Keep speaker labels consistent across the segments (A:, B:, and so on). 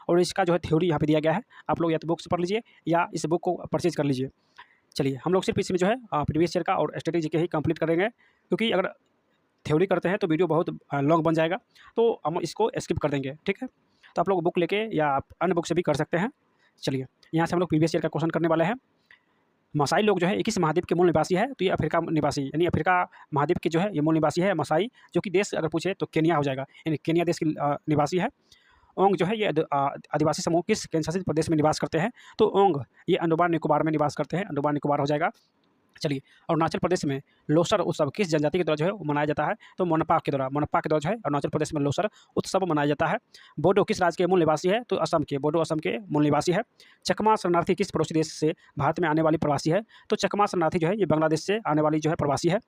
A: और इसका जो है थ्योरी यहाँ पे दिया गया है, आप लोग या तो बुक से पढ़ लीजिए या इस बुक को परचेज कर लीजिए। चलिए हम लोग सिर्फ इसमें जो है प्रीवियस ईयर का और स्ट्रेटेजी के ही कंप्लीट करेंगे, क्योंकि अगर थ्योरी करते हैं तो वीडियो बहुत लॉन्ग बन जाएगा, तो हम इसको स्किप कर देंगे, ठीक है। तो आप लोग बुक लेके या आप अन्य बुक से भी कर सकते हैं। चलिए यहाँ से हम लोग प्रीवियस ईयर का क्वेश्चन करने वाले हैं। मसाई लोग जो है किस महाद्वीप के मूल निवासी है, तो ये अफ्रीका निवासी यानी अफ्रीका महाद्वीप के जो है ये मूल निवासी है मसाई, जो कि देश अगर पूछे तो केनिया हो जाएगा, यानी केनिया देश की निवासी है। ओंग जो है ये आदिवासी समूह किस केंद्रशासित प्रदेश में निवास करते हैं, तो ओंग ये अंडमान निकोबार में निवास करते हैं, अंडमान निकोबार हो जाएगा। चलिए अरुणाचल प्रदेश में लोसर उत्सव किस जनजाति के द्वारा जो है वो मनाया जाता है, तो मोनपा के द्वारा जो है अरुणाचल प्रदेश में लोसर उत्सव मनाया जाता है। बोडो किस राज्य के मूल निवासी है, तो असम के, बोडो असम के मूल निवासी है। चकमा शरणार्थी किस पड़ोसी देश से भारत में आने वाली प्रवासी है, तो चकमा शरणार्थी जो है ये बांग्लादेश से आने वाली जो है प्रवासी है।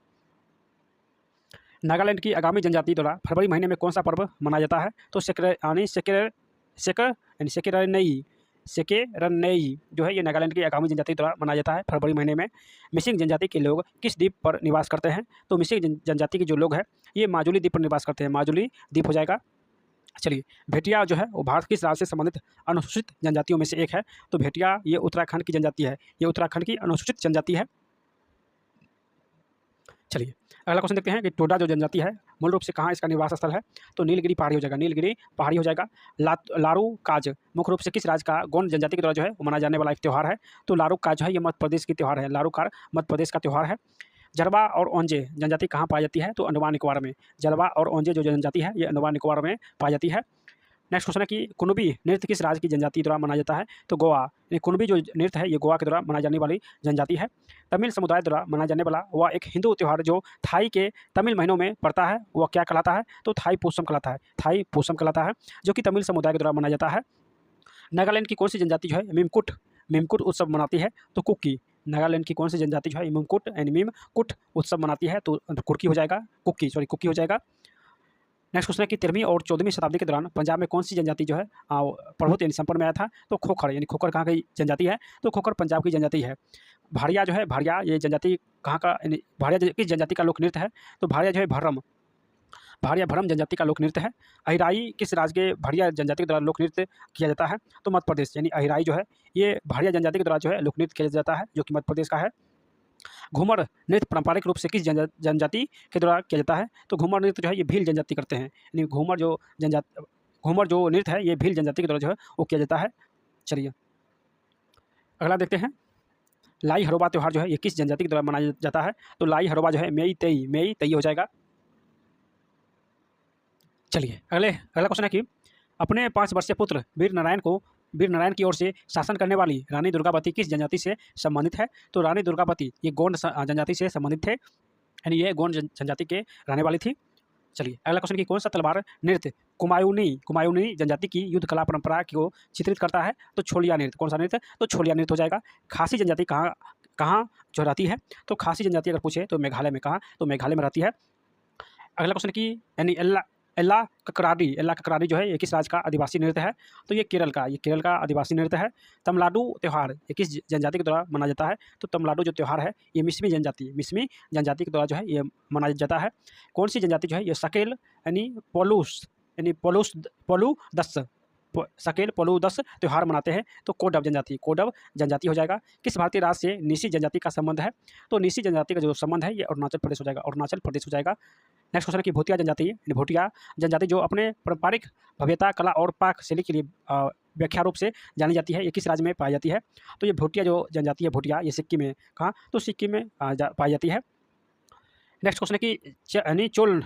A: नागालैंड की आगामी जनजाति द्वारा फरवरी महीने में कौन सा पर्व मनाया जाता है, तो सेकेरनई जो है ये नागालैंड की आगामी जनजाति द्वारा मनाया जाता है फरवरी महीने में। मिसिंग जनजाति के लोग किस द्वीप पर निवास करते हैं, तो मिसिंग जनजाति के जो लोग हैं ये माजुली द्वीप पर निवास करते हैं, माजुली द्वीप हो जाएगा। चलिए भेटिया जो है वो भारत किस राज्य से संबंधित अनुसूचित जनजातियों में से एक है, तो भेटिया ये उत्तराखंड की जनजाति है, ये उत्तराखंड की अनुसूचित जनजाति है। चलिए अगला क्वेश्चन देखते हैं कि टोडा जो जनजाति है मूल रूप से कहाँ इसका निवास स्थल है, तो नीलगिरी पहाड़ी हो जाएगा, नीलगिरी पहाड़ी हो जाएगा। लारू काज मुख्य रूप से किस राज्य का गोंड जनजाति के द्वारा जो है वो मनाया जाने वाला एक त्यौहार है, तो लारू काज जो है ये मध्य प्रदेश की त्यौहार है, लारू कार मध्य प्रदेश का त्यौहार है। जलवा और ओंजे जनजाति कहाँ पाई जाती है, तो अंडमान निकोबार में, जलवा और ओंजे जो जनजाति है ये अंडमान निकोबार में पाई जाती है। नेक्स्ट क्वेश्चन है कि कुनबी नृत्य किस राज्य की जनजाति द्वारा मनाया जाता है, तो गोवा, यानी कुनबी जो नृत्य है ये गोवा के द्वारा मनाई जाने वाली जनजाति है। तमिल समुदाय द्वारा मनाया जाने वाला वह एक हिंदू त्यौहार जो थाई के तमिल महीनों में पड़ता है वह क्या कहलाता है, तो थाई पूसम कहलाता है, थाई पूसम कहलाता है, जो कि तमिल समुदाय के द्वारा मनाया जाता है। नागालैंड की कौन सी जनजाति जो है मीमकुट उत्सव मनाती है, तो कुकी, नागालैंड की कौन सी जनजाति जो है मीमकुट उत्सव मनाती है, तो कुकी हो जाएगा, कुकी हो जाएगा। नेक्स्ट क्वेश्चन है कि 13वीं और 14वीं शताब्दी के दौरान पंजाब में कौन सी जनजाति जो है प्रभुत्व यानी संपर्क में आया था, तो खोखर, यानी खोखर कहाँ की जनजाति है, तो खोखर पंजाब की जनजाति है। भाड़िया जो है, भाड़िया ये जनजाति कहाँ का, यानी भाड़िया किस जनजाति का लोक नृत्य है, तो भाड़िया जो है भरम जनजाति का लोक नृत्य है। अहिराई किस राज्य के भाड़िया जनजाति के द्वारा लोक नृत्य किया जाता है, तो मध्य प्रदेश, यानी अहिराई जो है ये भाड़िया जनजाति के द्वारा जो है लोक नृत्य किया जाता है, जो कि मध्य प्रदेश का है। घूमर नृत्य पारंपरिक रूप से किस जनजाति के द्वारा किया जाता है, तो घूमर नृत्य जो है ये भील जनजाति करते हैं, यानी घूमर जो नृत्य है ये भील जनजाति के द्वारा जो है वो किया जाता है। चलिए अगला देखते हैं, लाई हरोबा त्यौहार जो है ये किस जनजाति के द्वारा मनाया जाता है, तो लाई हरोबा जो है मेई तेई हो जाएगा। चलिए अगला क्वेश्चन है कि अपने 5 वर्षीय पुत्र वीर नारायण की ओर से शासन करने वाली रानी दुर्गावती किस जनजाति से संबंधित है, तो रानी दुर्गावती ये गोंड जनजाति से संबंधित थे, यानी ये गोंड जनजाति के रहने वाली थी। चलिए अगला क्वेश्चन कि कौन सा तलवार नृत्य कुमायूनी जनजाति की युद्ध कला परंपरा को चित्रित करता है, तो छोलिया नृत्य, कौन सा नृत्य, तो छोलिया नृत्य हो जाएगा। खासी जनजाति कहाँ जो रहती है, तो खासी जनजाति अगर पूछे तो मेघालय में, कहाँ, तो मेघालय में रहती है। अगला क्वेश्चन कि यानी एल्ला ककराडी जो है ये किस राज्य का आदिवासी नृत्य है, तो ये केरल का आदिवासी नृत्य है। तमिलनाडु त्यौहार ये किस जनजाति के द्वारा मनाया जाता है, तो तमिलनाडु जो त्यौहार है ये मिसमी जनजाति के द्वारा जो है ये मनाया जाता है। कौन सी जनजाति जो है ये सकेल यानी पोलूदस त्यौहार मनाते हैं, तो कोडव जनजाति हो जाएगा। किस भारतीय राज्य से निसी जनजाति का संबंध है, तो निसी जनजाति का जो संबंध है ये अरुणाचल प्रदेश हो जाएगा, नेक्स्ट क्वेश्चन की भूतिया जनजाति जो अपने पारंपरिक भव्यता, कला और पाक शैली के लिए व्याख्या रूप से जानी जाती है, ये किस राज्य में पाई जाती है, तो ये भूतिया जो जनजाति है भूतिया ये सिक्किम में, कहाँ, तो सिक्किम में पाई जाती है। नेक्स्ट क्वेश्चन है कि चोल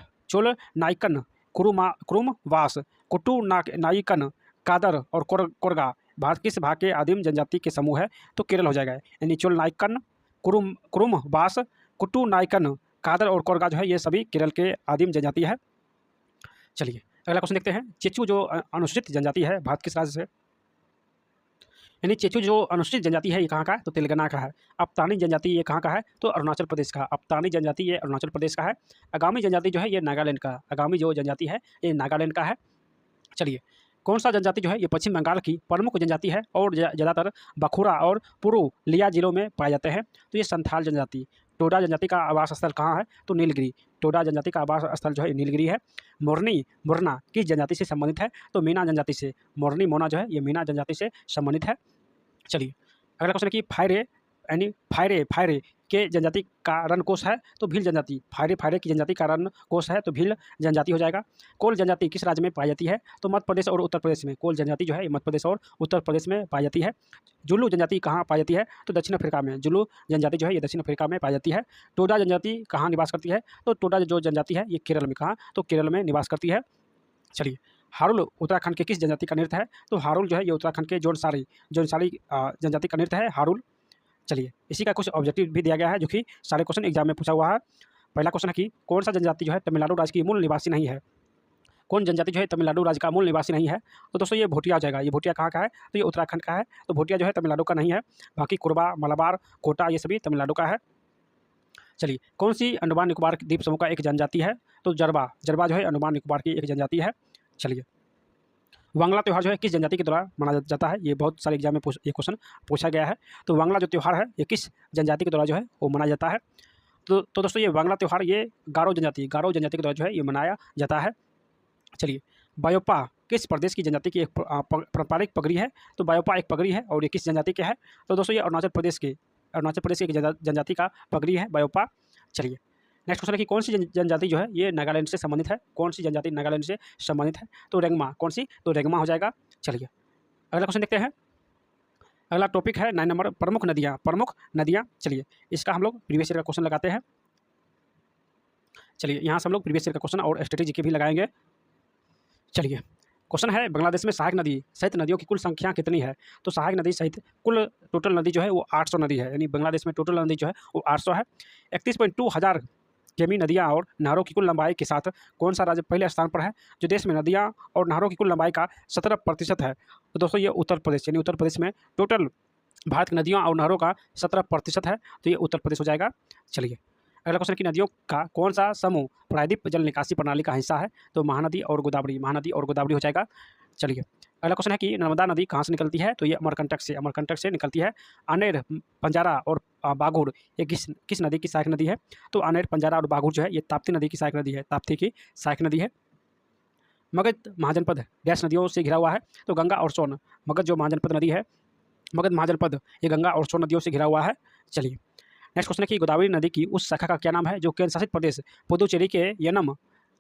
A: नाइकन, कुरुमवास, कुटु नाइकन, कादर और कोरगा भारत किस भाग के आदिम जनजाति के समूह है, तो केरल हो जाएगा, यानी चोल नाइकन, कुरुमवास, कुटु नाइकन, कादर और कोरगा जो है ये सभी केरल के आदिम जनजाति है। चलिए अगला क्वेश्चन देखते हैं, चेचू जो अनुसूचित जनजाति है भारत किस राज्य से, यानी चेचू जो अनुसूचित जनजाति है ये कहाँ का है, तो तेलंगाना का है। अप्तानी जनजाति ये कहाँ का है, तो अरुणाचल प्रदेश का, अप्तानी जनजाति ये अरुणाचल प्रदेश का है। आगामी जनजाति जो है ये नागालैंड का, आगामी जो जनजाति है ये नागालैंड का है। चलिए कौन सा जनजाति जो है ये पश्चिम बंगाल की प्रमुख जनजाति है और ज़्यादातर बखुरा और पुरुलिया जिलों में पाए जाते हैं, तो ये संथाल जनजाति, टोडा जनजाति का आवास स्थल कहाँ है? तो नीलगिरी। टोडा जनजाति का आवास स्थल जो है नीलगिरी है। मोरनी मुरना किस जनजाति से संबंधित है? तो मीना जनजाति से। मोरनी मोना जो है ये मीना जनजाति से संबंधित है। चलिए अगला क्वेश्चन है कि फायरे यानी फायरे फायरे के जनजाति का रण कोष है? तो भील जनजाति। फायरे फायरे की जनजाति का रण कोष है तो भील जनजाति हो जाएगा। कोल जनजाति किस राज्य में पाई जाती है? तो मध्य प्रदेश और उत्तर प्रदेश में। कोल जनजाति जो है ये मध्य प्रदेश और उत्तर प्रदेश में पाई जाती है। जुल्लू जनजाति कहाँ पाई जाती है? तो दक्षिण अफ्रीका में। जुल्लू जनजाति जो है ये दक्षिण अफ्रीका में पाई जाती है। टोडा जनजाति कहाँ निवास करती है? तो टोडा जो जनजाति है ये केरल में। कहाँ? तो केरल में निवास करती है। चलिए हारुल उत्तराखंड के किस जनजाति का नृत्य है? तो हारुल जो है ये उत्तराखंड के जौनसारी जनजाति का नृत्य है हारुल। चलिए इसी का कुछ ऑब्जेक्टिव भी दिया गया है जो कि सारे क्वेश्चन एग्जाम में पूछा हुआ है। पहला क्वेश्चन है कि कौन सा जनजाति जो है तमिलनाडु राज्य की मूल निवासी नहीं है? कौन जनजाति जो है तमिलनाडु राज्य का मूल निवासी नहीं है? तो दोस्तों ये भोटिया हो जाएगा। ये भोटिया कहाँ का है? तो ये उत्तराखंड का है। तो भोटिया जो है तमिलनाडु का नहीं है। बाकी कोरबा, मलाबार, कोटा ये सभी तमिलनाडु का है। चलिए कौन सी अंडमान निकोबार द्वीप समूह का एक जनजाति है? तो जरबा। जरबा जो है अंडमान निकोबार की एक जनजाति है। चलिए वांगला त्यौहार जो है किस जनजाति के द्वारा मनाया जाता है? ये बहुत सारे एग्जाम में ये क्वेश्चन पूछा गया है। तो वांगला जो त्यौहार है ये किस जनजाति के द्वारा जो है वो मनाया जाता है? तो दोस्तों ये वांगला त्यौहार ये गारो जनजाति के द्वारा जो है ये मनाया जाता है। चलिए बायोपा किस प्रदेश की जनजाति की एक पारंपरिक पगड़ी है? तो बायोपा एक पगड़ी है और ये किस जनजाति के है? तो दोस्तों ये अरुणाचल प्रदेश की एक जनजाति का पगड़ी है बायोपा। चलिए नेक्स्ट क्वेश्चन है कि कौन सी जनजाति जो है ये नागालैंड से संबंधित है? कौन सी जनजाति नागालैंड से संबंधित है? तो रेंगमा। कौन सी? तो रेंगमा हो जाएगा। चलिए अगला क्वेश्चन देखते हैं। अगला टॉपिक है 9 नंबर प्रमुख नदियाँ। चलिए इसका हम लोग प्रीवियस ईयर का क्वेश्चन लगाते हैं। चलिए यहाँ से हम लोग प्रीवियस ईयर का क्वेश्चन और स्ट्रेटेजी के भी लगाएंगे। चलिए क्वेश्चन है बांग्लादेश में सहायक नदी सहित नदियों की कुल संख्या कितनी है? तो सहायक नदी सहित कुल टोटल नदी जो है वो 800 नदी है। यानी बांग्लादेश में टोटल नदी जो है वो 800 है। 31.2 हज़ार केमी नदियाँ और नहरों की कुल लंबाई के साथ कौन सा राज्य पहले स्थान पर है जो देश में नदियाँ और नहरों की कुल लंबाई का 17% है? तो दोस्तों ये उत्तर प्रदेश। यानी उत्तर प्रदेश में टोटल भारत की नदियों और नहरों का 17% है। तो ये उत्तर प्रदेश हो जाएगा। चलिए अगला क्वेश्चन कि नदियों का कौन सा समूह प्रायद्वीप जल निकासी प्रणाली का हिस्सा है? तो महानदी और गोदावरी हो जाएगा। चलिए अगला क्वेश्चन है कि नर्मदा नदी कहाँ से निकलती है? तो ये अमरकंटक से निकलती है। अनेर, पंजारा और बाघुर ये किस नदी की सहायक नदी है? तो अनेर, पंजारा और बाघुर जो है ये ताप्ती नदी की सहायक नदी है। मगध महाजनपद डैश नदियों से घिरा हुआ है? तो गंगा और सोन। मगध जो महाजनपद नदी है, मगध महाजनपद ये गंगा और सोन नदियों से घिरा हुआ है। चलिए नेक्स्ट क्वेश्चन है कि गोदावरी नदी की उस शाखा का क्या नाम है जो केंद्र शासित प्रदेश पुदुचेरी के यनम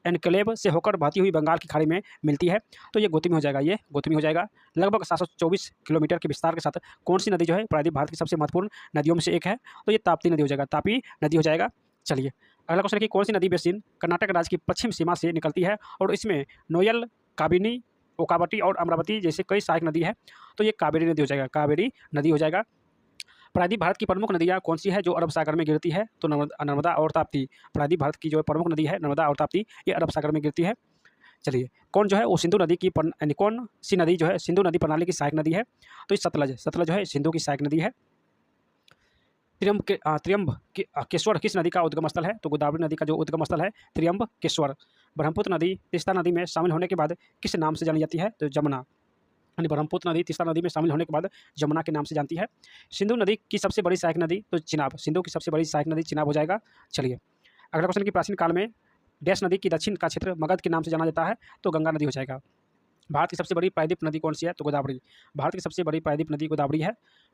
A: एनक्लेव से होकर बहती हुई बंगाल की खाड़ी में मिलती है? तो ये गोतमी हो जाएगा। लगभग 724 किलोमीटर के विस्तार के साथ कौन सी नदी जो है प्रायद्वीप भारत की सबसे महत्वपूर्ण नदियों में से एक है? तो ये ताप्ती नदी हो जाएगा। चलिए अगला क्वेश्चन है कि कौन सी नदी बेसिन कर्नाटक राज्य की पश्चिम सीमा से निकलती है और इसमें नोयल, काबिनी, ओकावटी और अमरावती जैसे कई सहायक नदी है? तो ये कावेरी नदी हो जाएगा। प्रायद्वीप भारत की प्रमुख नदियाँ कौन सी है जो अरब सागर में गिरती है? तो नर्मदा और ताप्ती। प्रायद्वीप भारत की जो प्रमुख नदी है नर्मदा और ताप्ती ये अरब सागर में गिरती है। चलिए कौन जो है वो सिंधु नदी की कौन सी नदी जो है सिंधु नदी प्रणाली की सहायक नदी है? तो ये सतलज जो है सिंधु की सहायक नदी है। त्र्यंबकेश्वर किस नदी का उद्गम स्थल है? तो गोदावरी नदी का जो उद्गम स्थल है त्र्यंबकेश्वर। ब्रह्मपुत्र नदी तीस्ता नदी में शामिल होने के बाद किस नाम से जानी जाती है? तो जमुना। यानी ब्रह्मपुत्र नदी तीस्ता नदी में शामिल होने के बाद जमुना के नाम से जानती है। सिंधु नदी की सबसे बड़ी सहायक नदी? तो चिनाब। सिंधु की सबसे बड़ी सहायक नदी चिनाब हो जाएगा। चलिए अगला क्वेश्चन कि प्राचीन काल में डैश नदी की दक्षिण का क्षेत्र मगध के नाम से जाना जाता है? तो गंगा नदी हो जाएगा। भारत की सबसे बड़ी प्रायद्वीप नदी कौन सी है? तो गोदावरी। भारत की सबसे बड़ी प्रायद्वीप नदी गोदावरी है।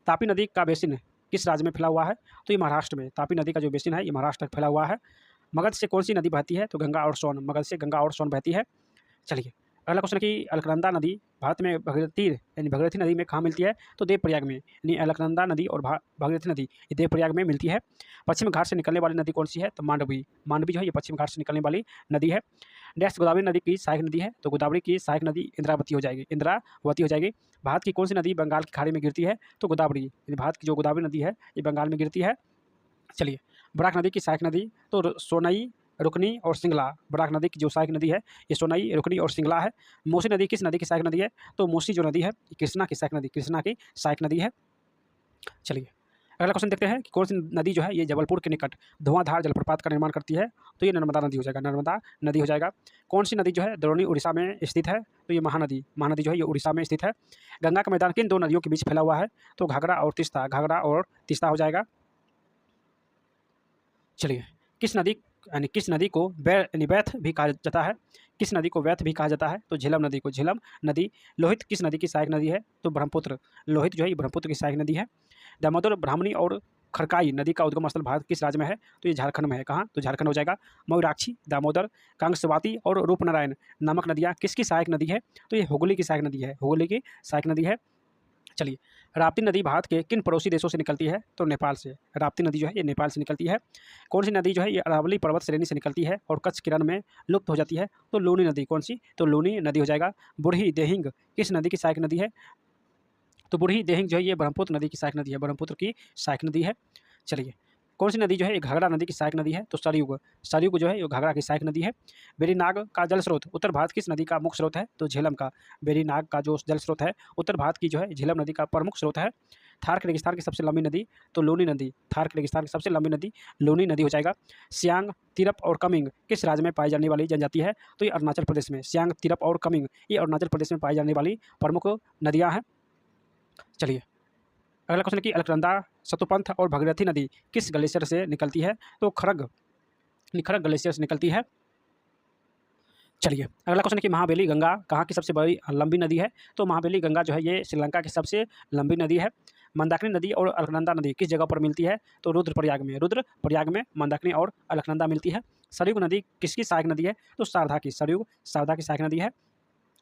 A: तापी नदी का बेसिन किस राज्य में फैला हुआ है? तो ये महाराष्ट्र में। तापी नदी का जो बेसिन है ये महाराष्ट्र तक फैला हुआ है। मगध से कौन सी नदी बहती है? तो गंगा और सोन। मगध से गंगा और सोन बहती है। चलिए अगला क्वेश्चन कि अलकनंदा नदी भारत में भगीरथी नदी में कहाँ मिलती है? तो देवप्रयाग में। यानी अलकनंदा नदी और भगीरथी नदी ये देवप्रयाग में मिलती है। पश्चिम घाट से निकलने वाली नदी कौन सी है? तो मांडवी जो है ये पश्चिम घाट से निकलने वाली नदी है। डैश गोदावरी नदी की सहायक नदी है? तो गोदावरी की सहायक नदी इंद्रावती हो जाएगी। भारत की कौन सी नदी बंगाल की खाड़ी में गिरती है? तो गोदावरी। भारत की जो गोदावरी नदी है ये बंगाल में गिरती है। चलिए बराक नदी की सहायक नदी? तो सोनई, रुकनी और सिंगला। बराक नदी की जो सहायक नदी है ये सोनई, रुकनी और सिंगला है। मूसी नदी किस नदी की सहायक नदी है? तो मूसी जो नदी है कृष्णा की सहायक नदी है। चलिए अगला क्वेश्चन देखते हैं कि कौन सी नदी जो है ये जबलपुर के निकट धुआंधार जलप्रपात का निर्माण करती है? तो ये नर्मदा नदी हो जाएगा। कौन सी नदी जो है द्रोणी उड़ीसा में स्थित है? तो ये महानदी जो है ये उड़ीसा में स्थित है। गंगा का मैदान किन दो नदियों के बीच फैला हुआ है? तो घाघरा और तीस्ता हो जाएगा। चलिए, किस नदी यानी किस नदी को वैथ भी कहा जाता है? किस नदी को वैथ भी कहा जाता है? तो झेलम नदी को झेलम नदी। लोहित किस नदी की सहायक नदी है? तो ब्रह्मपुत्र। लोहित जो है ये ब्रह्मपुत्र की सहायक नदी है। दामोदर, ब्राह्मणी और खरकाई नदी का उद्गम स्थल भारत किस राज्य में है? तो ये झारखंड में है। कहाँ? तो झारखंड हो जाएगा। मयूराक्षी, दामोदर, कांग्सवाती और रूपनारायण नामक नदियाँ किसकी सहायक नदी है? तो ये हुगली की सहायक नदी है। हुगली की सहायक नदी है। चलिए, राप्ती नदी भारत के किन पड़ोसी देशों से निकलती है? तो नेपाल से। राप्ती नदी जो है ये नेपाल से निकलती है। कौन सी नदी जो है ये अरावली पर्वत श्रेणी से निकलती है और कच्छ किरण में लुप्त हो जाती है? तो लूनी नदी। कौन सी? तो लूनी नदी हो जाएगा। बूढ़ी देहिंग किस नदी की सहायक नदी है? तो बूढ़ी देहिंग जो है ये ब्रह्मपुत्र नदी की सहायक नदी है। ब्रह्मपुत्र की सहायक नदी है। चलिए, कौन सी नदी जो है ये घाघरा नदी की सहायक नदी है? तो सरयुग। सरयुग जो है ये घाघरा की सहायक नदी है। बेरीनाग का जल स्रोत उत्तर भारत किस नदी का मुख्य स्रोत है? तो झेलम का। बेरीनाग का जो जल स्रोत है उत्तर भारत की जो है झेलम नदी का प्रमुख स्रोत है। थार रेगिस्तान की सबसे लंबी नदी? तो लूनी नदी। थार रेगिस्तान की सबसे लंबी नदी लूनी नदी हो जाएगा। सियांग, तिरप और कमिंग किस राज्य में पाई जाने वाली जनजाति है? तो ये अरुणाचल प्रदेश में। सियांग, तिरप और कमिंग ये अरुणाचल प्रदेश में पाई जाने वाली प्रमुख नदियाँ हैं। चलिए, अगला क्वेश्चन है कि अलकनंदा, सतुपंथ और भगीरथी नदी किस ग्लेशियर से निकलती है? तो खरग ग्लेशियर से निकलती है। चलिए, अगला क्वेश्चन है कि महाबेली गंगा कहाँ की सबसे बड़ी लंबी नदी है? तो महाबेली गंगा जो है ये श्रीलंका की सबसे लंबी नदी है। मंदाकिनी नदी और अलकनंदा नदी किस जगह पर मिलती है? तो रुद्रप्रयाग में। रुद्रप्रयाग में मंदाकिनी और अलकनंदा मिलती है। सरयुग नदी किसकी सहायक नदी है? तो शारदा की। सरयुग शारदा की सहायक नदी है।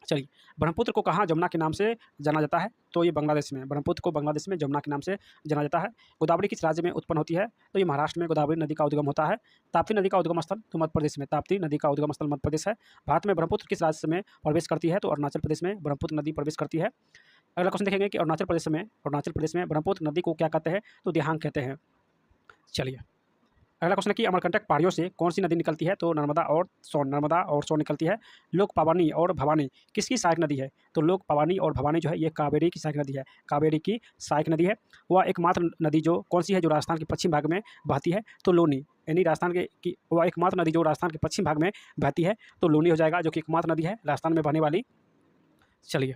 A: चलिए, ब्रह्मपुत्र को कहाँ जमुना के नाम से जाना जाता है? तो ये बांग्लादेश में। ब्रह्मपुत्र को बांग्लादेश में जमुना के नाम से जाना जाता है। गोदावरी किस राज्य में उत्पन्न होती है? तो ये महाराष्ट्र में गोदावरी नदी का उद्गम होता है। ताप्ती नदी का उद्गम स्थल? तो मध्य प्रदेश में। ताप्ती नदी का उद्गम स्थल मध्य प्रदेश है। भारत में ब्रह्मपुत्र किस राज्य में प्रवेश करती है? तो अरुणाचल प्रदेश में ब्रह्मपुत्र नदी प्रवेश करती है। अगला क्वेश्चन देखेंगे कि अरुणाचल प्रदेश में ब्रह्मपुत्र नदी को क्या कहते हैं? तो दिहांग कहते हैं। चलिए, अगला क्वेश्चन है कि अमरकंटक पहाड़ियों से कौन सी नदी निकलती है? तो नर्मदा और सोन निकलती है। लोक पावानी और भवानी किसकी सहायक नदी है? तो लोक पावानी और भवानी जो है ये कावेरी की सहायक नदी है। कावेरी की सहायक नदी है। वह एकमात्र नदी जो कौन सी है जो राजस्थान के पश्चिम भाग में बहती है? तो लूनी। यानी राजस्थान की वह एकमात्र नदी जो राजस्थान के पश्चिम भाग में बहती है तो लूनी हो जाएगा, जो कि एकमात्र नदी है राजस्थान में बहने वाली। चलिए,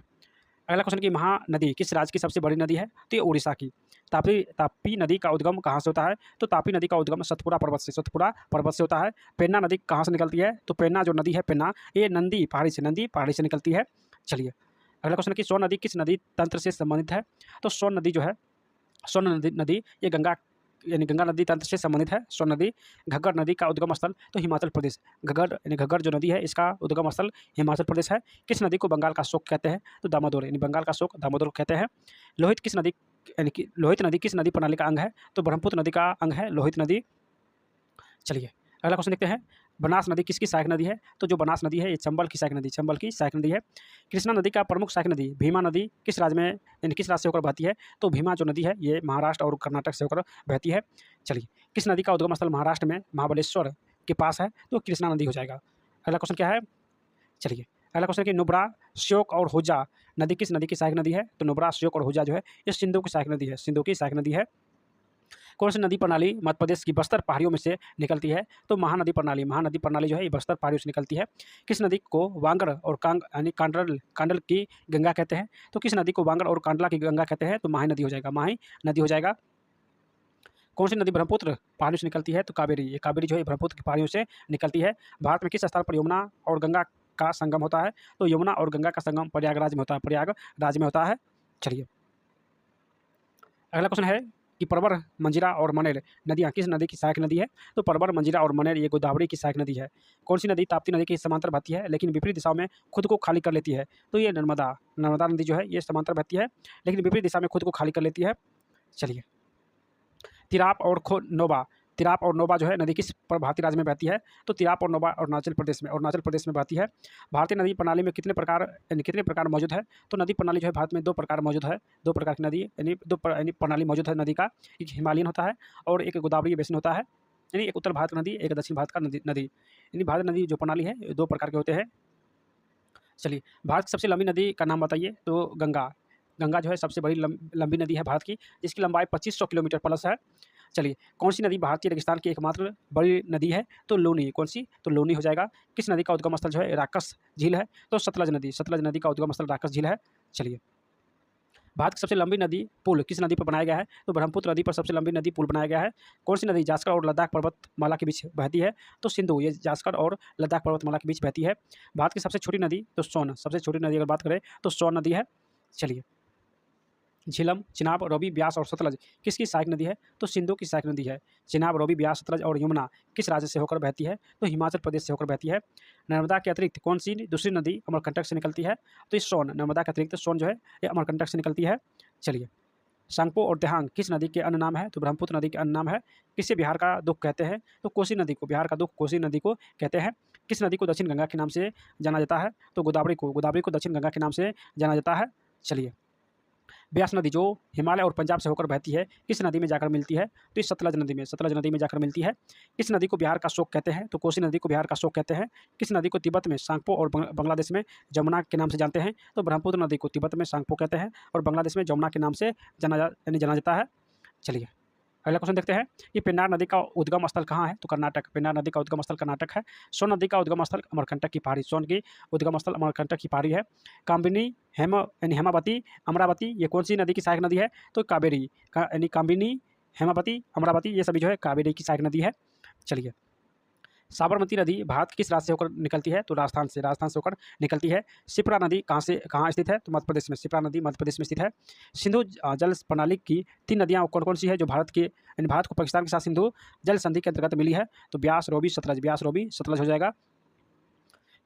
A: अगला क्वेश्चन कि महानदी किस राज्य की सबसे बड़ी नदी है? तो ये उड़ीसा की। तापी नदी का उद्गम कहाँ से होता है? तो तापी नदी का उद्गम सतपुरा पर्वत से होता है। पेन्ना नदी कहाँ से निकलती है? तो पेन्ना जो नदी है पेन्ना ये नंदी पहाड़ी से निकलती है। चलिए, अगला क्वेश्चन कि सोन नदी किस नदी तंत्र से संबंधित है? तो सोन नदी जो है नदी ये गंगा नदी तंत्र से संबंधित है। सोन नदी। घग्गर नदी का उद्गम स्थल? तो हिमाचल प्रदेश। घग्गर जो नदी है इसका उद्गम स्थल हिमाचल प्रदेश है। किस नदी को बंगाल का शोक कहते हैं? तो दामोदर। यानी बंगाल का शोक दामोदर कहते हैं। लोहित नदी किस नदी प्रणाली का अंग है? तो ब्रह्मपुत्र नदी का अंग है लोहित नदी। चलिए, अगला क्वेश्चन देखते हैं। बनास नदी किसकी सहायक नदी है? तो जो बनास नदी है ये चंबल की सहायक नदी है। कृष्णा नदी का प्रमुख सहायक नदी भीमा नदी किस राज्य से होकर बहती है? तो भीमा जो नदी है ये महाराष्ट्र और कर्नाटक से होकर बहती है। चलिए, किस नदी का उद्गम स्थल महाराष्ट्र में महाबलेश्वर के पास है? तो कृष्णा नदी हो जाएगा। अगला क्वेश्चन क्या है? चलिए, अगला क्वेश्चन कि नुब्रा, श्योक और हुजा नदी किस नदी की सहायक नदी है? तो नुब्रा, श्योक और हुजा जो है ये सिंधु की सहायक नदी है। कौन सी नदी प्रणाली मध्य प्रदेश की बस्तर पहाड़ियों में से निकलती है? तो महानदी प्रणाली जो है ये बस्तर पहाड़ियों से निकलती है। किस नदी को वांगड़ और यानी कांडल की गंगा कहते हैं? तो किस नदी को वांगड़ और कांडला की गंगा कहते हैं? तो माही नदी हो जाएगा। कौन सी नदी ब्रह्मपुत्र पहाड़ियों से निकलती है? तो कावेरी। ये कावेरी जो है ब्रह्मपुत्र की पहाड़ियों से निकलती है। भारत में किस स्थान पर यमुना और गंगा का संगम होता है? तो यमुना और गंगा का संगम प्रयागराज में होता है। चलिए, अगला क्वेश्चन है कि परवर, मंजीरा और मनेर नदियाँ किस नदी की सहायक नदी है? तो परवर, मंजीरा और मनेर ये गोदावरी की सहायक नदी है। कौन सी नदी ताप्ती नदी के समांतर बहती है लेकिन विपरीत दिशाओं में खुद को खाली कर लेती है? तो ये नर्मदा नदी जो है ये समांतर बहती है लेकिन विपरीत दिशा में खुद को खाली कर लेती है। चलिए, तिराप और नोबा जो है नदी किस भारतीय राज्य में बहती है? तो तिराप और नोबा अरुणाचल प्रदेश में बहती है। भारतीय नदी प्रणाली में कितने प्रकार मौजूद है? तो नदी प्रणाली जो है भारत में 2 प्रकार मौजूद है। 2 प्रकार की नदी यानी प्रणाली मौजूद है नदी का। एक हिमालयन होता है और एक गोदावरी बेसिन होता है। यानी एक उत्तर भारत का नदी, एक दक्षिण भारत का नदी। यानी भारत नदी जो प्रणाली है 2 प्रकार के होते हैं। चलिए, भारत की सबसे लंबी नदी का नाम बताइए? तो गंगा जो है सबसे बड़ी लंबी नदी है भारत की, जिसकी लंबाई 2500 किलोमीटर प्लस है। चलिए, कौन सी नदी भारतीय रेगिस्तान की एकमात्र बड़ी नदी है? तो लूनी। कौन सी? तो लूनी हो जाएगा। किस नदी का उद्गम स्थल जो है राकस झील है? तो सतलज नदी का उद्गम स्थल राकस झील है। चलिए, भारत की सबसे लंबी नदी पुल किस नदी पर बनाया गया है? तो ब्रह्मपुत्र नदी पर सबसे लंबी नदी पुल बनाया गया है। कौन सी नदी जास्कर और लद्दाख पर्वतमाला के बीच बहती है? तो सिंधु, ये जास्कर और लद्दाख पर्वतमाला के बीच बहती है। भारत की सबसे छोटी नदी तो सोन, सबसे छोटी नदी अगर बात करें तो सोन नदी है। चलिए, झीलम, चिनाब, रवि, ब्यास और सतलज किसकी सहायक नदी है? तो सिंधु की सहायक नदी है। चिनाब, रवि, ब्यास, सतलज और यमुना किस राज्य से होकर बहती है? तो हिमाचल प्रदेश से होकर बहती है। नर्मदा के अतिरिक्त कौन सी दूसरी नदी अमरकंटक से निकलती है? तो ये सोन, नर्मदा के अतिरिक्त सोन जो है ये अमरकंटक से निकलती है। चलिए, सांगपो और देहांग किस नदी के अन्य नाम है? तो ब्रह्मपुत्र नदी के अन्य नाम है। किसे बिहार का दुख कहते हैं? तो कोसी नदी को बिहार का दुख कोसी नदी को कहते हैं। किस नदी को दक्षिण गंगा के नाम से जाना जाता है? तो गोदावरी को दक्षिण गंगा के नाम से जाना जाता है। चलिए, ब्यास नदी जो हिमालय और पंजाब से होकर बहती है किस नदी में जाकर मिलती है? तो इस सतलज नदी में जाकर मिलती है। किस नदी को बिहार का शोक कहते हैं? तो कोसी नदी को बिहार का शोक कहते हैं। किस नदी को तिब्बत में सांगपो और बांग्लादेश में जमुना के नाम से जानते हैं? तो ब्रह्मपुत्र नदी को तिब्बत में सांगपो कहते हैं और बांग्लादेश में जमुना के नाम से जाना जाता है। चलिए, अगला क्वेश्चन देखते हैं कि पेन्नार नदी का उद्गम स्थल कहाँ है? तो कर्नाटक। पेन्नार नदी का उद्गम स्थल कर्नाटक है। सोन नदी का उद्गम स्थल अमरकंटक की पहाड़ी, सोन की उद्गम स्थल अमरकंटक की पहाड़ी है। कामिनी, हेमावती, अमरावती ये कौन सी नदी की सहायक नदी है? तो कावेरी, यानी कामिनी, हेमावती, अमरावती ये सभी जो है कावेरी की सहायक नदी है। चलिए, साबरमती नदी भारत किस राज्य से होकर निकलती है? तो राजस्थान से होकर निकलती है। शिप्रा नदी कहाँ स्थित है? तो मध्य प्रदेश में। शिप्रा नदी मध्य प्रदेश में स्थित है। सिंधु जल प्रणाली की 3 नदियाँ कौन कौन सी है जो भारत को पाकिस्तान के साथ सिंधु जल संधि के अंतर्गत मिली है? तो ब्यास, रवि, सतलज हो जाएगा।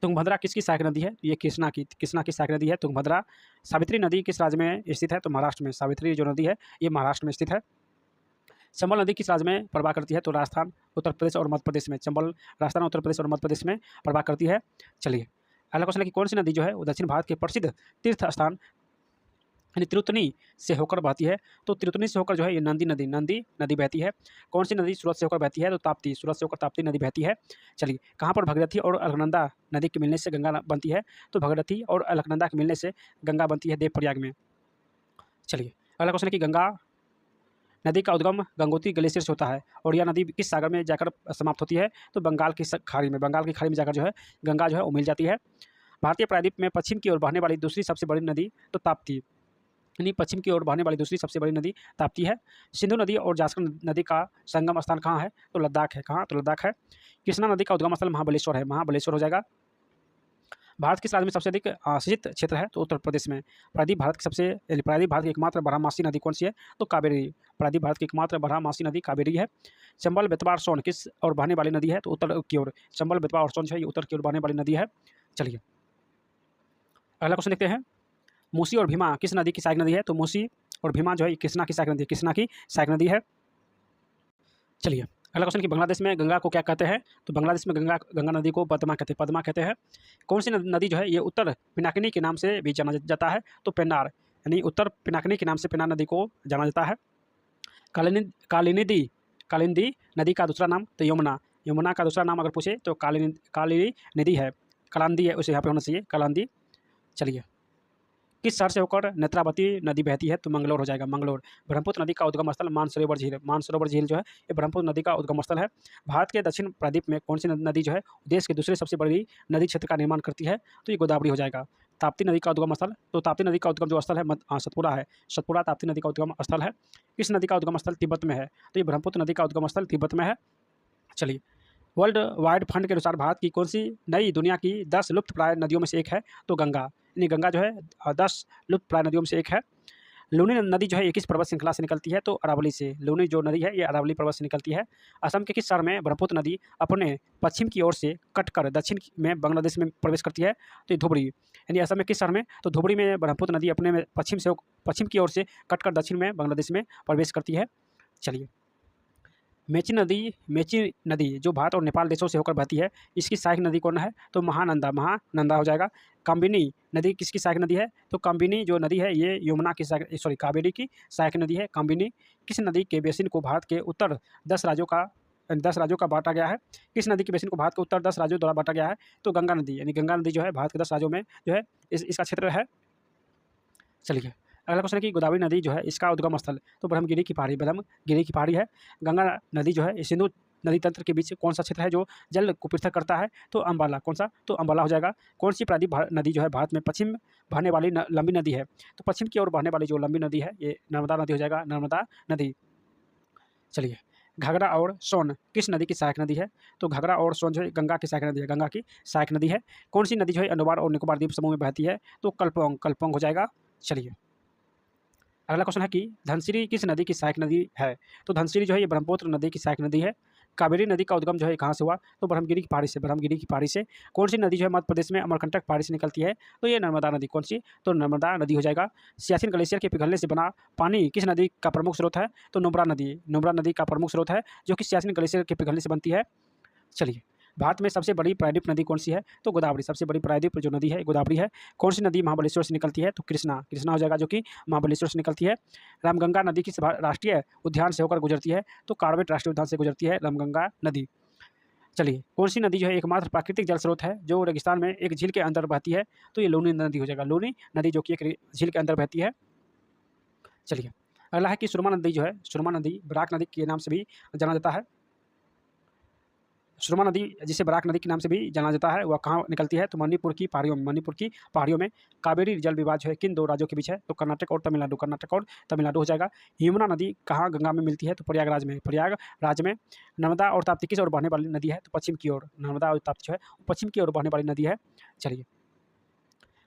A: तुंगभद्रा किसकी सहायक नदी है? ये कृष्णा की सहायक नदी है तुंगभद्रा। सावित्री नदी किस राज्य में स्थित है? तो महाराष्ट्र में। सावित्री जो नदी है ये महाराष्ट्र में स्थित है। चंबल नदी किस राज्य में प्रवाह करती है? तो राजस्थान, उत्तर प्रदेश और मध्य प्रदेश में। चंबल राजस्थान, उत्तर प्रदेश और मध्य प्रदेश में प्रवाह करती है। चलिए, अगला क्वेश्चन है कि कौन सी नदी जो है वो दक्षिण भारत के प्रसिद्ध तीर्थ स्थान यानी तिरुतनी से होकर बहती है? तो तिरुतनी से होकर जो है ये नंदी नदी बहती है। कौन सी नदी सूरत से होकर बहती है? तो ताप्ती, सूरत से होकर ताप्ती नदी बहती है। चलिए, कहाँ पर भगीरथी और अलकनंदा नदी के मिलने से गंगा बनती है? तो भगीरथी और अलकनंदा के मिलने से गंगा बनती है देवप्रयाग में। चलिए, अगला क्वेश्चन है कि गंगा नदी का उद्गम गंगोत्री ग्लेशियर से होता है और यह नदी किस सागर में जाकर समाप्त होती है? तो बंगाल की खाड़ी में जाकर जो है गंगा जो है वो मिल जाती है। भारतीय प्रायद्वीप में पश्चिम की ओर बहने वाली दूसरी सबसे बड़ी नदी तो ताप्ती, यानी पश्चिम की ओर बहने वाली दूसरी सबसे बड़ी नदी ताप्ती है। सिंधु नदी और जास्कर नदी का संगम स्थान कहाँ है? तो लद्दाख है। कहाँ? तो लद्दाख है। कृष्णा नदी का उद्गम स्थल महाबलेश्वर है। महाबलेश्वर हो जाएगा। भारत किस राज्य में सबसे अधिक सिंचित क्षेत्र है? तो उत्तर प्रदेश में। प्रायद्वीप भारत की एकमात्र बारहमासी नदी कौन सी है? तो कावेरी। प्रायद्वीप भारत की एकमात्र बारहमासी नदी कावेरी है। चंबल, बेतवा और सोन किस ओर बहने वाली नदी है? तो उत्तर की ओर। चंबल, बेतवा और सोन जो है ये उत्तर की ओर बहने वाली नदी है। चलिए, अगला क्वेश्चन देखते हैं, मूसी और भीमा किस नदी की सहायक नदी है? तो मूसी और भीमा जो है कृष्णा की सहायक नदी है। चलिए, अगला क्वेश्चन कि बांग्लादेश में गंगा को क्या कहते हैं? तो बांग्लादेश में गंगा नदी को पद्मा कहते हैं। कौन सी नदी जो है ये उत्तर पिनाकिनी के नाम से भी जाना जाता है? तो पेन्नार, यानी उत्तर पिनाकिनी के नाम से पेन्नार नदी को जाना जाता है। कालिंदी नदी का दूसरा नाम तो यमुना का दूसरा नाम अगर पूछे तो कालिनी नदी है। कलांदी है, उसे यहाँ पे होना चाहिए कलांदी। चलिए, किस शहर से होकर नेत्रावती नदी बहती है? तो मंगलोर हो जाएगा। मंगलोर। ब्रह्मपुत्र नदी का उद्गम स्थल मानसरोवर झील जो है ये ब्रह्मपुत्र नदी का उद्गम स्थल है। भारत के दक्षिण प्रायद्वीप में कौन सी नदी जो है देश के दूसरे सबसे बड़ी नदी क्षेत्र का निर्माण करती है? तो ये गोदावरी हो जाएगा। ताप्ती नदी का उद्गम स्थल, तो ताप्ती नदी का उद्गम जो स्थल है सतपुरा है। सतपुरा ताप्ती नदी का उद्गम स्थल है। किस नदी का उद्गम स्थल तिब्बत में है? तो ये ब्रह्मपुत्र नदी का उद्गम स्थल तिब्बत में है। चलिए, वर्ल्ड वाइड फंड के अनुसार भारत की कौन सी नई दुनिया की 10 लुप्त प्राय नदियों में से एक है? तो गंगा, यानी गंगा जो है 10 लुप्त प्राय नदियों में से एक है। लूनी नदी जो है ये किस पर्वत श्रृंखला से निकलती है? तो अरावली से। लूनी जो नदी है ये अरावली पर्वत से निकलती है। असम के किस शहर में ब्रह्मपुत्र नदी अपने पश्चिम की ओर से कटकर दक्षिण में बांग्लादेश में प्रवेश करती है? तो ये धुबरी, यानी असम में किस शहर में? तो धुबरी में ब्रह्मपुत्र नदी अपने में पश्चिम की ओर से कटकर दक्षिण में बांग्लादेश में प्रवेश करती है। चलिए, मेची नदी जो भारत और नेपाल देशों से होकर बहती है इसकी सहायक नदी कौन है? तो महानंदा हो जाएगा। कामिनी नदी किसकी सहायक नदी है? तो कामिनी जो नदी है ये कावेरी की सहायक नदी है कामिनी। किस नदी के बेसिन को भारत के उत्तर 10 राज्यों का बांटा गया है? किस नदी के बेसिन को भारत के उत्तर 10 राज्यों द्वारा बांटा गया है? तो गंगा नदी, यानी गंगा नदी जो है भारत के 10 राज्यों में जो है इसका क्षेत्र है। चलिए, अगला क्वेश्चन है कि गोदावरी नदी जो है इसका उद्गम स्थल तो ब्रह्मगिरी की पहाड़ी है। गंगा नदी जो है सिंधु नदी तंत्र के बीच कौन सा क्षेत्र है जो जल को पृथक करता है? तो अम्बाला। कौन सा? तो अम्बाला हो जाएगा। कौन सी प्रायद्वीप नदी जो है भारत में पश्चिम बहने वाली लंबी नदी है? तो पश्चिम की ओर बहने वाली जो लंबी नदी है ये नर्मदा नदी हो जाएगा, नर्मदा नदी। चलिए, घाघरा और सोन किस नदी की सहायक नदी है? तो घाघरा और सोन जो है गंगा की सहायक नदी है, गंगा की सहायक नदी है। कौन सी नदी जो है अंडमान और निकोबार द्वीप समूह में बहती है? तो कल्पोंग, कल्पोंग हो जाएगा। चलिए, अगला क्वेश्चन है कि धनसिरी किस नदी की सहायक नदी है? तो धनसिरी जो है ये ब्रह्मपुत्र नदी की सहायक नदी है। कावेरी नदी का उद्गम जो है कहाँ से हुआ? तो ब्रह्मगिरी की पहाड़ी से, ब्रह्मगिरी की पहाड़ी से। कौन सी नदी जो है मध्य प्रदेश में अमरकंटक पहाड़ी से निकलती है? तो ये नर्मदा नदी। कौन सी? तो नर्मदा नदी हो जाएगा। सियाचिन ग्लेशियर के पिघलने से बना पानी किस नदी का प्रमुख स्रोत है? तो नुब्रा नदी, नुब्रा नदी का प्रमुख स्रोत है जो कि सियाचिन ग्लेशियर के पिघलने से बनती है। चलिए, भारत में सबसे बड़ी प्रायद्वीप नदी कौन सी है? तो गोदावरी। सबसे बड़ी प्रायद्वीप जो नदी है गोदावरी है। कौन सी नदी महाबलेश्वर से निकलती है? तो कृष्णा, कृष्णा हो जाएगा जो कि महाबलेश्वर से निकलती है। रामगंगा नदी किस राष्ट्रीय उद्यान से होकर गुजरती है? तो कार्बेट राष्ट्रीय उद्यान से गुजरती है रामगंगा नदी। चलिए, कौन सी नदी जो है एकमात्र प्राकृतिक जल स्रोत है जो रेगिस्तान में एक झील के अंदर बहती है? तो ये लूनी नदी हो जाएगा, लूनी नदी जो कि एक झील के अंदर बहती है। चलिए, अगला है कि सुरमा नदी जो है, सुरमा नदी बराक नदी के नाम से भी जाना जाता है। सुरमा नदी जिसे बराक नदी के नाम से भी जाना जाता है वह कहाँ निकलती है? तो मणिपुर की पहाड़ियों में, मणिपुर की पहाड़ियों में। कावेरी जल विवाद जो है किन दो राज्यों के बीच है? तो कर्नाटक और तमिलनाडु, कर्नाटक और तमिलनाडु हो जाएगा। यमुना नदी कहाँ गंगा में मिलती है? तो प्रयागराज में, प्रयागराज में। नर्मदा और ताप्ती किस ओर बहने वाली नदी है? तो पश्चिम की ओर, नर्मदा और ताप्ती जो है पश्चिम की ओर बहने वाली नदी है। चलिए,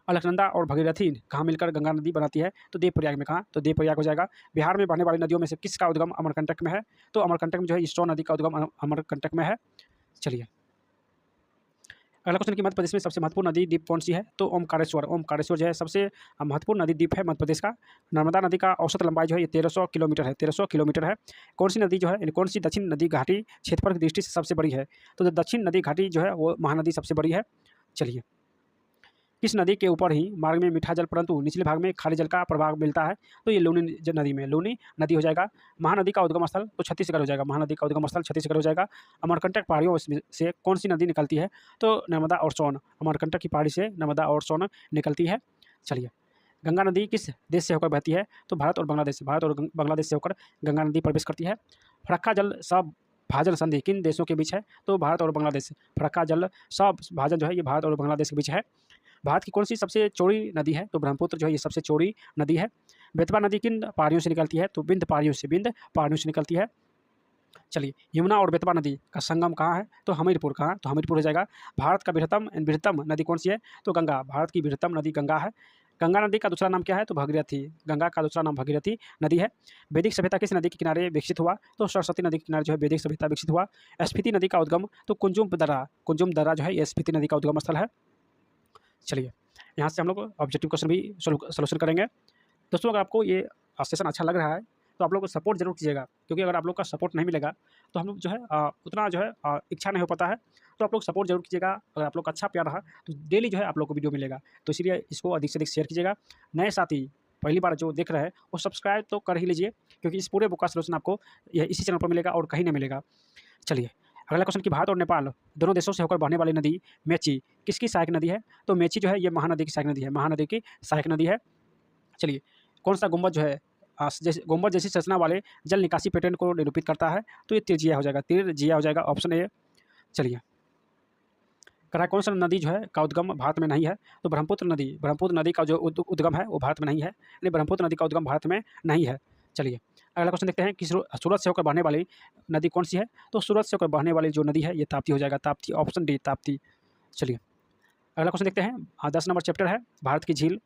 A: अलकनंदा और भगीरथी कहाँ मिलकर गंगा नदी बनाती है? तो देवप्रयाग में। कहाँ? तो देवप्रयाग हो जाएगा। बिहार में बहने वाली नदियों में से किसका उद्गम अमरकंटक में है? तो अमरकंटक में जो है स्टोन नदी का उद्गम अमरकंटक में है। चलिए, अगला क्वेश्चन कि मध्य प्रदेश में सबसे महत्वपूर्ण नदी द्वीप कौन सी है? तो ओमकारेश्वर, ओमकारेश्वर जो है सबसे महत्वपूर्ण नदी द्वीप है मध्य प्रदेश का। नर्मदा नदी का औसत लंबाई जो है ये 1300 किलोमीटर है, 1300 किलोमीटर है। कौन सी नदी जो है, कौन सी दक्षिण नदी घाटी क्षेत्रफल की दृष्टि से सबसे बड़ी है? तो जो दक्षिण नदी घाटी जो है वो महानदी सबसे बड़ी है। चलिए, किस नदी के ऊपर ही मार्ग में मीठा जल परंतु निचले भाग में खारे जल का प्रवाह मिलता है? तो ये लूनी नदी में, लूनी नदी हो जाएगा। महानदी का उद्गम स्थल तो छत्तीसगढ़ हो जाएगा, महानदी का उद्गम स्थल छत्तीसगढ़ हो जाएगा। अमरकंटक पहाड़ियों से कौन सी नदी निकलती है? तो नर्मदा और सोन, अमरकंटक की पहाड़ी से नर्मदा और सोन निकलती है। चलिए, गंगा नदी किस देश से होकर बहती है? तो भारत और बांग्लादेश, भारत और बांग्लादेश से होकर गंगा नदी प्रवेश करती है। फरक्का जल सब भाजन संधि किन देशों के बीच है? तो भारत और बांग्लादेश। फरक्का जल सब भाजन जो है ये भारत और बांग्लादेश के बीच है। भारत की कौन सी सबसे चौड़ी नदी है? तो ब्रह्मपुत्र जो है ये सबसे चौड़ी नदी है। बेतवा नदी किन पहाड़ियों से निकलती है? तो विंध्य पहाड़ियों से, विंध्य पहाड़ियों से निकलती है। चलिए, यमुना और बेतवा नदी का संगम कहाँ है? तो हमीरपुर। कहाँ? तो हमीरपुर हो जाएगा। भारत का बृहत्तम नदी कौन सी है? तो गंगा, भारत की बृहत्तम नदी गंगा है। गंगा नदी का दूसरा नाम क्या है? तो भगीरथी, गंगा का दूसरा नाम भगीरथी नदी है। वैदिक सभ्यता किस नदी के किनारे विकसित हुआ? तो सरस्वती नदी के किनारे जो है वैदिक सभ्यता विकसित हुआ। स्पीति नदी का उद्गम तो कुंजुम दर्रा, कुंजुम दर्रा जो है ये स्पीति नदी का उद्गम स्थल है। चलिए, यहाँ से हम लोग ऑब्जेक्टिव क्वेश्चन भी सोल्यूशन करेंगे। दोस्तों, अगर आपको ये सेशन अच्छा लग रहा है तो आप लोग को सपोर्ट जरूर कीजिएगा, क्योंकि अगर आप लोग का सपोर्ट नहीं मिलेगा तो हम लोग जो है उतना जो है इच्छा नहीं हो पाता है। तो आप लोग सपोर्ट जरूर कीजिएगा। अगर आप लोग का अच्छा प्यार रहा तो डेली जो है आप लोग को वीडियो मिलेगा। तो इसीलिए इसको अधिक से अधिक शेयर कीजिएगा। नए साथी पहली बार जो देख रहे हैं वो सब्सक्राइब तो कर ही लीजिए, क्योंकि इस पूरे बुक का सोल्यूशन आपको इसी चैनल पर मिलेगा और कहीं नहीं मिलेगा। चलिए, अगला क्वेश्चन कि भारत और नेपाल दोनों देशों से होकर बहने वाली नदी मेची किसकी सहायक नदी है? तो मेची जो है ये महानदी की सहायक नदी है, महानदी की सहायक नदी है। चलिए, कौन सा गुंबद जो है जैसे गुंबद जैसी संरचना वाले जल निकासी पैटर्न को निरूपित करता है? तो ये तिरजिया हो जाएगा, तिरजिया हो जाएगा, ऑप्शन ए। चलिए, कह रहा है कौन सा नदी जो है का उद्गम भारत में नहीं है? तो ब्रह्मपुत्र नदी, ब्रह्मपुत्र नदी का जो उद्गम है वो भारत में नहीं है, यानी ब्रह्मपुत्र नदी का उद्गम भारत में नहीं है। चलिए, अगला क्वेश्चन देखते हैं कि सूरत से होकर बहने वाली नदी कौन सी है? तो सूरत से होकर बहने वाली जो नदी है ये ताप्ती हो जाएगा, ताप्ती, ऑप्शन डी ताप्ती। चलिए, अगला क्वेश्चन देखते हैं। 10 नंबर चैप्टर है भारत की झील